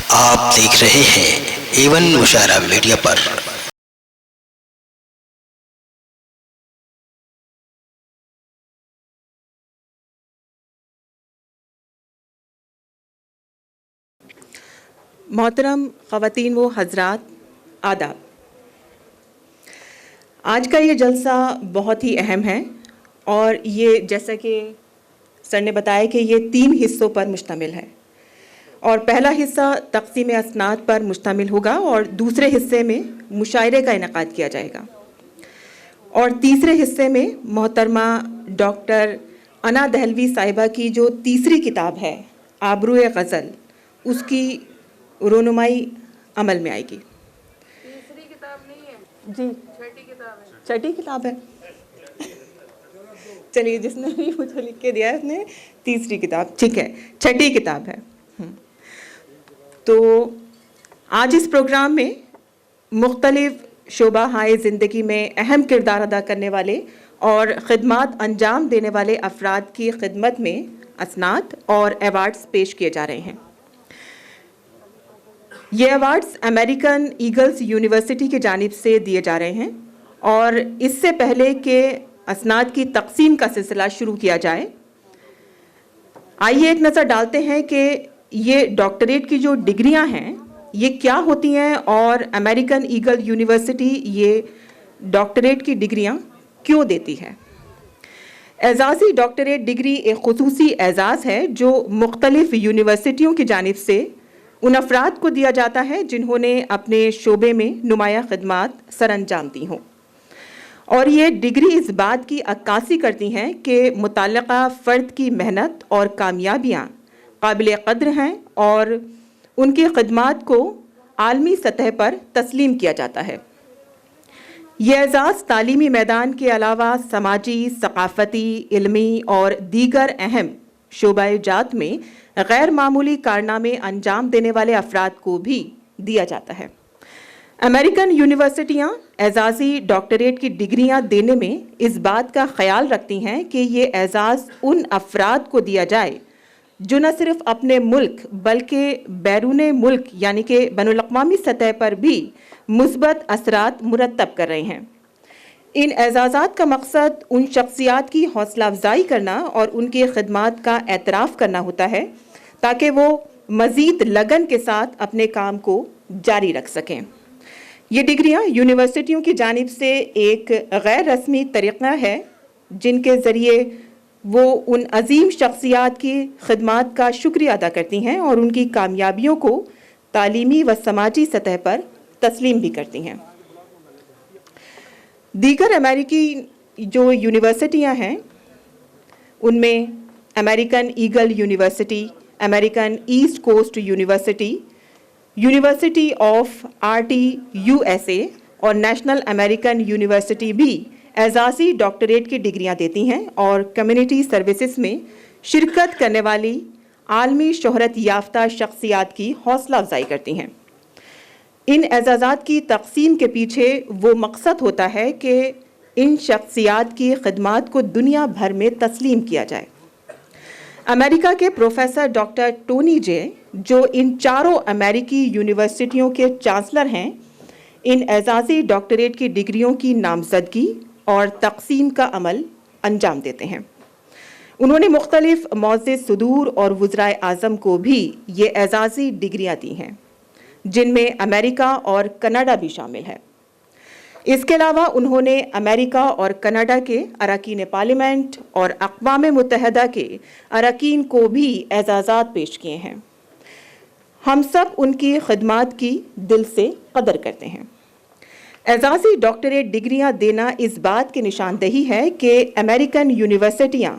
आप देख रहे हैं एवन मुशायरा मीडिया पर। मोहतरम ख़वातीन व हज़रात, आदाब। आज का ये जलसा बहुत ही अहम है और ये जैसा कि सर ने बताया कि ये 3 हिस्सों पर मुश्तमिल है और पहला हिस्सा तक़सीम असनाद पर मुश्तमिल होगा और दूसरे हिस्से में मुशायरे का इनेकाद किया जाएगा और तीसरे हिस्से में मोहतरमा डॉक्टर अना दहलवी साहिबा की जो तीसरी किताब है आबरूए ग़ज़ल, उसकी रोनुमाई अमल में आएगी। तीसरी किताब नहीं है जी, छठी किताब है। छठी किताब है। चलिए, जिसने भी मुझे लिख के दिया है उसने तीसरी किताब, ठीक है, छठी किताब है। तो आज इस प्रोग्राम में मुख्तलिफ शोबा हाय ज़िंदगी में अहम किरदार अदा करने वाले और ख़िदमत अंजाम देने वाले अफराद की खिदमत में असनाद और अवार्ड्स पेश किए जा रहे हैं। ये अवार्ड्स अमेरिकन ईगल्स यूनिवर्सिटी की जानिब से दिए जा रहे हैं और इससे पहले कि असनाद की तकसीम का सिलसिला शुरू किया जाए, आइए एक नज़र डालते हैं कि ये डॉक्टरेट की जो डिग्रियां हैं ये क्या होती हैं और अमेरिकन ईगल यूनिवर्सिटी ये डॉक्टरेट की डिग्रियां क्यों देती है। एजाज़ी डॉक्टरेट डिग्री एक खुसूसी एजाज़ है जो मुख्तलिफ यूनिवर्सिटियों की जानिब से उन अफराद को दिया जाता है जिन्होंने अपने शोबे में नुमाया खिदमात सर अंजाम दी हों और ये डिग्री इस बात की अक्कासी करती हैं कि मुताल्लिक़ा फ़र्द की मेहनत और कामयाबियाँ काबिल क़द्र हैं और उनकी खिदमात को आलमी सतह पर तस्लीम किया जाता है। ये एजाज़ तालीमी मैदान के अलावा समाजी, सक़ाफ़ती, इल्मी और दीगर अहम शोबा-ए-जात में गैर मामूली कारनामे अंजाम देने वाले अफराद को भी दिया जाता है। अमेरिकन यूनिवर्सिटियाँ एजाज़ी डॉक्टरेट की डिग्रियाँ देने में इस बात का ख्याल रखती हैं कि ये एजाज़ उन अफराद को दिया जाए जो न सिर्फ अपने मुल्क बल्कि बैरूने मुल्क यानी कि बैनुल-अक़वामी सतह पर भी मुस्बत असरात मुरतब कर रहे हैं। इन एजाज़ात का मकसद उन शख्सियात की हौसला अफजाई करना और उनकी खिदमात का एतराफ़ करना होता है ताकि वो मज़ीद लगन के साथ अपने काम को जारी रख सकें। ये डिग्रियाँ यूनिवर्सिटियों की जानिब से एक गैर रस्मी तरीक़ा है जिनके ज़रिए वो उन अजीम शख्सियात की खिदमात का शुक्रिया अदा करती हैं और उनकी कामयाबियों को तालीमी व समाजी सतह पर तस्लीम भी करती हैं। दीगर अमेरिकी जो यूनिवर्सिटियां हैं उनमें American Eagle university, American East Coast university, university of आर्टी USA और नेशनल अमेरिकन यूनिवर्सिटी भी एजाज़ी डॉक्टरेट की डिग्रियां देती हैं और कम्युनिटी सर्विसेज में शिरकत करने वाली आलमी शोहरत याफ्ता शख्सियात की हौसला अफजाई करती हैं। इन एजाज़ात की तक़सीम के पीछे वो मकसद होता है कि इन शख्सियात की खिदमात को दुनिया भर में तस्लीम किया जाए। अमेरिका के प्रोफेसर डॉक्टर टोनी जे, जो इन चारों अमेरिकी यूनिवर्सिटियों के चांसलर हैं, इन एजाज़ी डॉक्टरेट की डिग्रियों की नामज़दगी और तक़सीम का अमल अंजाम देते हैं। उन्होंने मुख्तलिफ मौज़िज़ सदूर और वज़राए आज़म को भी ये एजाज़ी डिग्रियाँ दी हैं जिनमें अमेरिका और कनाडा भी शामिल है। इसके अलावा उन्होंने अमेरिका और कनाडा के अरकान पार्लियामेंट और अक़वाम मुत्तहिदा के अरकान को भी एजाज़ात पेश किए हैं। हम सब उनकी खिदमात की दिल से कदर करते हैं। एजाज़ी डॉक्टरेट डिग्रियां देना इस बात की निशानदेही है कि अमेरिकन यूनिवर्सिटियां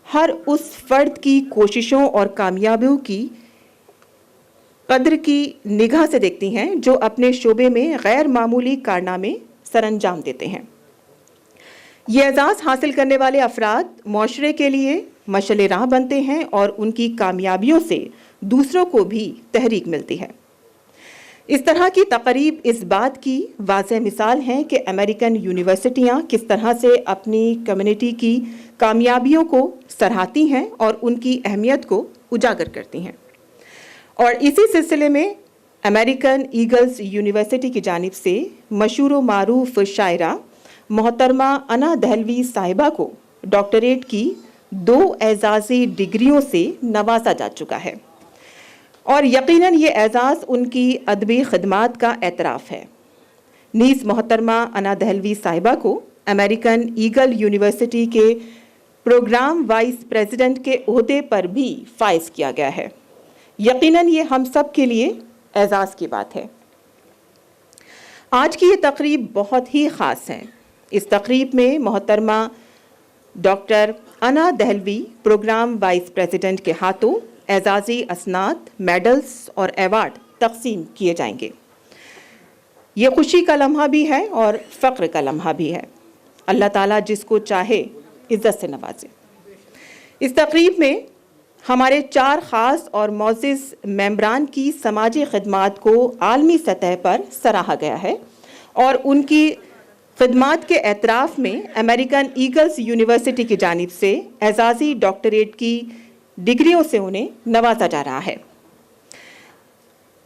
हर उस फ़र्द की कोशिशों और कामयाबियों की कद्र की निगाह से देखती हैं जो अपने शोबे में गैर मामूली कारनामे सर अंजाम देते हैं। ये एजाज़ हासिल करने वाले अफराद मुआशरे के लिए मशअल राह बनते हैं और उनकी कामयाबियों से दूसरों को भी तहरीक मिलती है। इस तरह की तकरीब इस बात की वाज़ेह मिसाल हैं कि अमेरिकन यूनिवर्सिटियाँ किस तरह से अपनी कम्युनिटी की कामयाबियों को सराहती हैं और उनकी अहमियत को उजागर करती हैं। और इसी सिलसिले में अमेरिकन ईगल्स यूनिवर्सिटी की जानिब से मशहूर व मारूफ शायरा मोहतरमा अना दहलवी साहिबा को डॉक्टरेट की 2 एजाज़ी डिग्रियों से नवाजा जा चुका है और यकीनन ये एजाज़ उनकी अदबी खिदमात का एतराफ़ है। नीज़ मोहतरमा अना दहलवी साहिबा को अमेरिकन ईगल यूनिवर्सिटी के प्रोग्राम वाइस प्रेसिडेंट के ओहदे पर भी फाइज किया गया है। यकीनन ये हम सब के लिए एजाज़ की बात है। आज की ये तकरीब बहुत ही ख़ास है। इस तकरीब में मोहतरमा डॉक्टर अना दहलवी प्रोग्राम वाइस प्रेसिडेंट के हाथों एजाज़ी असनाद, मेडल्स और अवार्ड तकसीम किए जाएंगे। ये खुशी का लम्हा भी है और फ़ख्र का लम्हा भी है। अल्लाह ताला जिसको चाहे इज़्ज़त से नवाजे। इस तकरीब में हमारे 4 ख़ास और मोअज़्ज़िज़ मेंबरान की समाजी खिदमात को आलमी सतह पर सराहा गया है और उनकी खिदमात के एतराफ़ में अमेरिकन ईगल्स यूनिवर्सिटी की जानिब से एजाज़ी डॉक्टरेट की डिग्रियों से उन्हें नवाजा जा रहा है।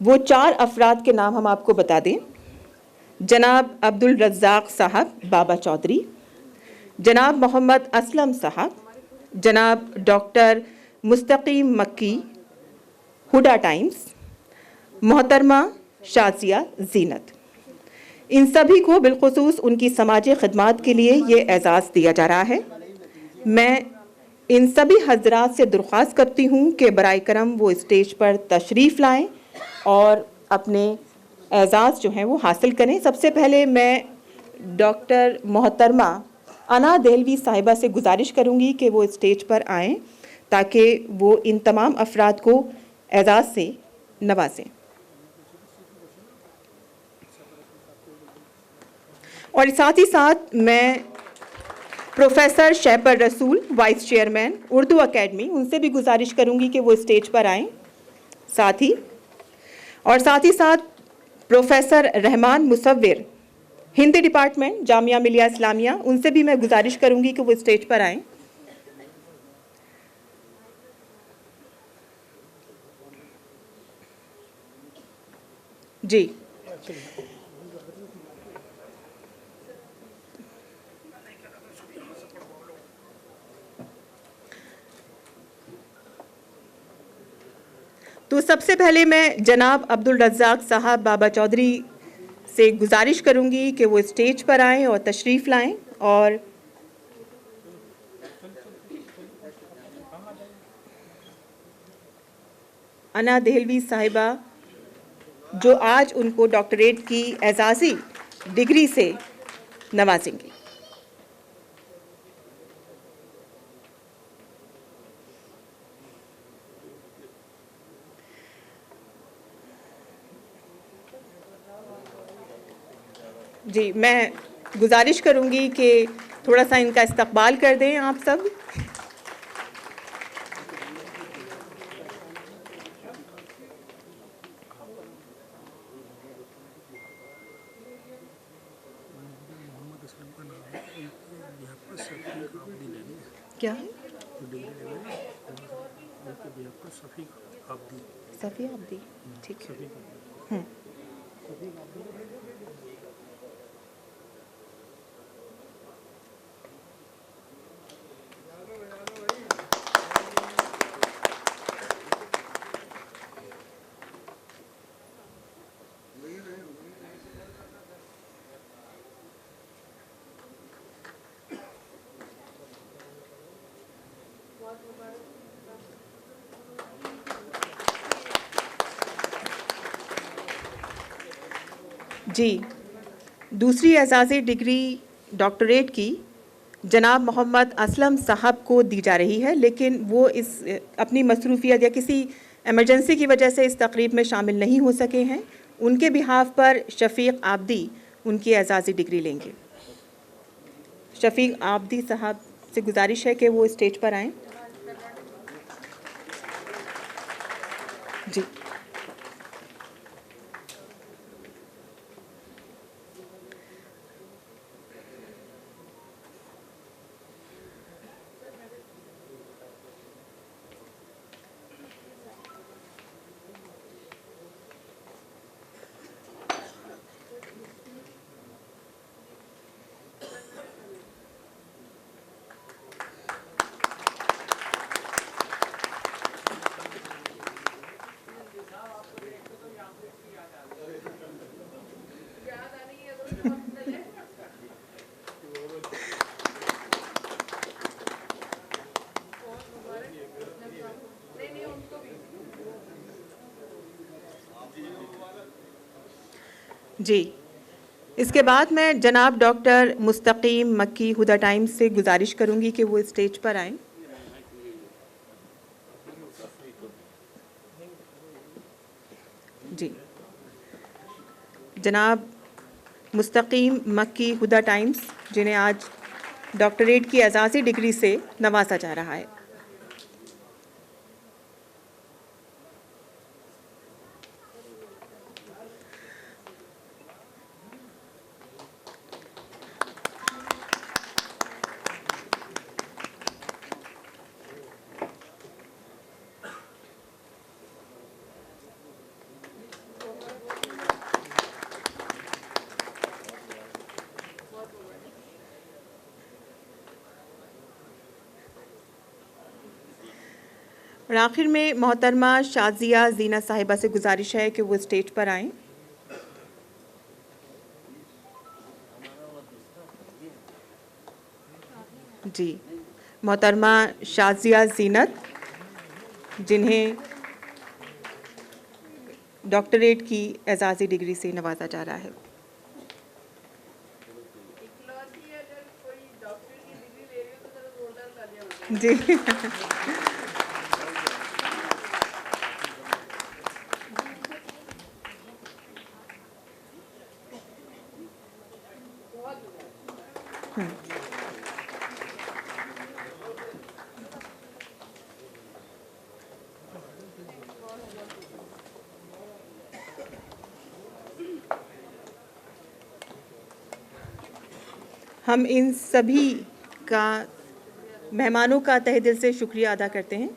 वो 4 अफराद के नाम हम आपको बता दें। जनाब अब्दुल रज़्ज़ाक़ साहब बाबा चौधरी, जनाब मोहम्मद असलम साहब, जनाब डॉक्टर मुस्तकीम मक्की हुडा टाइम्स, मोहतरमा शाज़िया ज़ीनत। इन सभी को बिलखुसूस उनकी समाजी खिदमात के लिए ये एजाज़ दिया जा रहा है। मैं इन सभी हजरात से दरख्वास्त करती हूँ कि बराए करम वो स्टेज पर तशरीफ़ लाएँ और अपने एजाज़ जो हैं वो हासिल करें। सबसे पहले मैं डॉक्टर मोहतरमा अना दहलवी साहिबा से गुजारिश करूँगी कि वो स्टेज पर आएँ ताकि वो इन तमाम अफराद को एजाज़ से नवाजें। और साथ ही साथ मैं प्रोफेसर शहबर रसूल वाइस चेयरमैन उर्दू एकेडमी, उनसे भी गुजारिश करूँगी कि वो स्टेज पर आएँ। साथ ही साथ प्रोफेसर रहमान मुसव्विर हिंदी डिपार्टमेंट जामिया मिलिया इस्लामिया, उनसे भी मैं गुजारिश करूँगी कि वो स्टेज पर आएँ। जी, तो सबसे पहले मैं जनाब अब्दुल रज़्ज़ाक़ साहब बाबा चौधरी से गुजारिश करूंगी कि वो स्टेज पर आएँ और तशरीफ़ लाएँ और अना दहलवी साहिबा जो आज उनको डॉक्टरेट की एजाज़ी डिग्री से नवाजेंगी। जी, मैं गुजारिश करूंगी कि थोड़ा सा इनका इस्तकबाल कर दें आप सब। क्या है? सफ़ी आब्दी, ठीक है। जी, दूसरी एजाज़ी डिग्री डॉक्टरेट की जनाब मोहम्मद असलम साहब को दी जा रही है, लेकिन वो इस अपनी मसरूफियत या किसी एमरजेंसी की वजह से इस तकरीब में शामिल नहीं हो सके हैं। उनके बिहाफ पर शफ़ीक आब्दी उनकी एजाज़ी डिग्री लेंगे। शफ़ीक आब्दी साहब से गुजारिश है कि वो स्टेज पर आएँ। जी, जी, इसके बाद मैं जनाब डॉक्टर मुस्तकीम मक्की हुदा टाइम्स से गुजारिश करूंगी कि वो स्टेज पर आएं। जी, जनाब मुस्तकीम मक्की हुदा टाइम्स, जिन्हें आज डॉक्टरेट की एजाज़ी डिग्री से नवाजा जा रहा है। और आखिर में मोहतरमा शाजिया जीना साहिबा से गुजारिश है कि वो स्टेज पर आएं। जी, मोहतरमा शाजिया जीनत, जिन्हें डॉक्टरेट की एजाज़ी डिग्री से नवाजा जा रहा है। इकलौती अगर कोई डॉक्टर की डिग्री ले रही हो तो जरा जोरदार तालियां बजाएं। जी, हम इन सभी का मेहमानों का तहे दिल से शुक्रिया अदा करते हैं।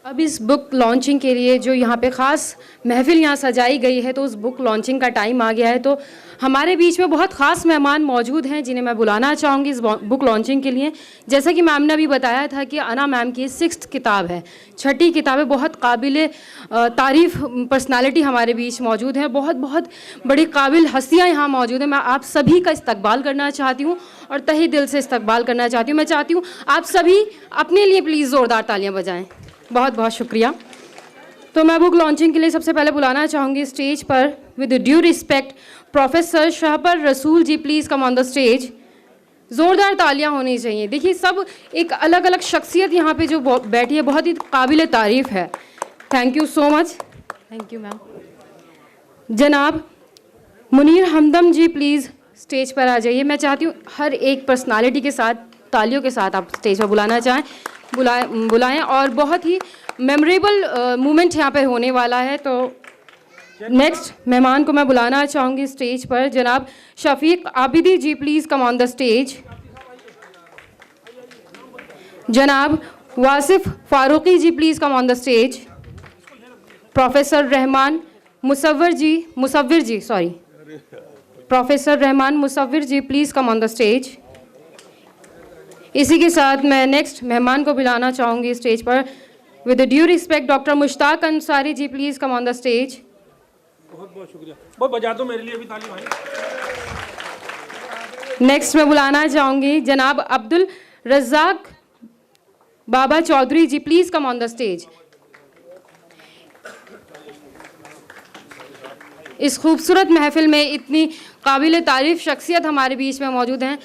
अब इस बुक लॉन्चिंग के लिए जो यहाँ पे ख़ास महफ़िल यहाँ सजाई गई है, तो उस बुक लॉन्चिंग का टाइम आ गया है। तो हमारे बीच में बहुत ख़ास मेहमान मौजूद हैं जिन्हें मैं बुलाना चाहूँगी इस बुक लॉन्चिंग के लिए। जैसा कि मैम ने अभी बताया था कि अना मैम की 6th किताब है, 6ठी किताब है। बहुत काबिल तारीफ़ पर्सनालिटी हमारे बीच मौजूद है, बहुत बहुत बड़ी काबिल हस्तियाँ यहाँ मौजूद हैं। मैं आप सभी का इस्तकबाल करना चाहती हूँ और तहे दिल से इस्तकबाल करना चाहती हूँ। मैं चाहती हूँ आप सभी अपने लिए प्लीज़ ज़ोरदार तालियाँ बजाएँ। बहुत बहुत शुक्रिया। तो मैं बुक लॉन्चिंग के लिए सबसे पहले बुलाना चाहूँगी स्टेज पर with due respect professor Shahpar Rasool ji, please come on the stage. ज़ोरदार तालियां होनी चाहिए। देखिए, सब एक अलग अलग शख्सियत यहाँ पे जो बैठी है, बहुत ही काबिल तारीफ़ है। Thank you so much. Thank you ma'am. जनाब मुनीर हमदम जी, प्लीज़ स्टेज पर आ जाइए। मैं चाहती हूँ हर एक पर्सनालिटी के साथ तालियों के साथ आप स्टेज पर बुलाएं और बहुत ही मेमोरेबल मोमेंट यहाँ पे होने वाला है। तो नेक्स्ट मेहमान को मैं बुलाना चाहूँगी स्टेज पर जनाब Shafiq Abidi ji, please come on the stage. जनाब Wasif Farooqui ji, please come on the stage. Professor Rahman Musavvir ji, please come on the stage. इसी के साथ मैं नेक्स्ट मेहमान को बुलाना चाहूँगी स्टेज पर with due respect doctor Mushtaq Ansari ji, please come on the stage. बहुत बहुत शुक्रिया। बहुत बजा दो मेरे लिए भी ताली भाई। नेक्स्ट मैं बुलाना चाहूँगी जनाब Abdul Razzaq Baba Chaudhary ji, please come on the stage. इस खूबसूरत महफिल में इतनी काबिल तारीफ़ शख्सियत हमारे बीच में मौजूद हैं,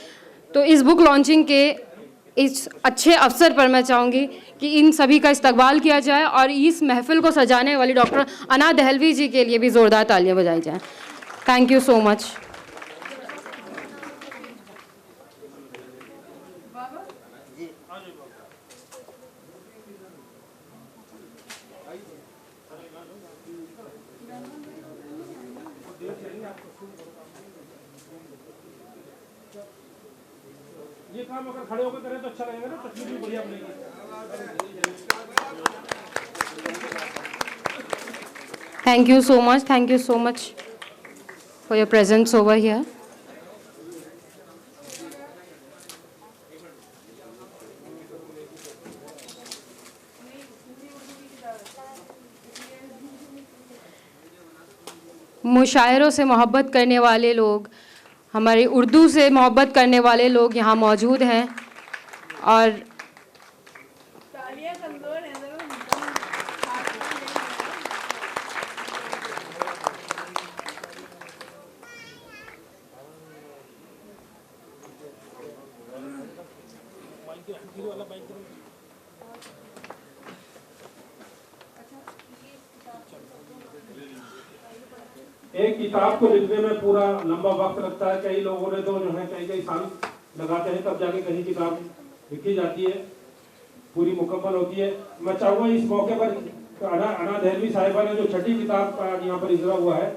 तो इस बुक लॉन्चिंग के इस अच्छे अवसर पर मैं चाहूँगी कि इन सभी का इस्तकबाल किया जाए और इस महफिल को सजाने वाली डॉक्टर अना दहलवी जी के लिए भी ज़ोरदार तालियां बजाई जाएं। Thank you so much. ये काम अगर खड़े होकर करें तो अच्छा लगेगा ना, तस्वीर भी बढ़िया बनेगी। Thank you so much. Thank you so much for your presence over here. मुशायरों से मोहब्बत करने वाले लोग, हमारी उर्दू से मोहब्बत करने वाले लोग यहाँ मौजूद हैं और तालियां कमजोर हैं जरा एक किताब को लिखने में पूरा लंबा वक्त लगता है। कई लोगों ने तो जो है कई साल लगाते हैं तब जाके कहीं किताब लिखी जाती है, पूरी मुकम्मल होती है। मैं चाहूँगा इस मौके पर अना दहलवी साहिबा ने जो छठी किताब का यहाँ पर इजरा हुआ है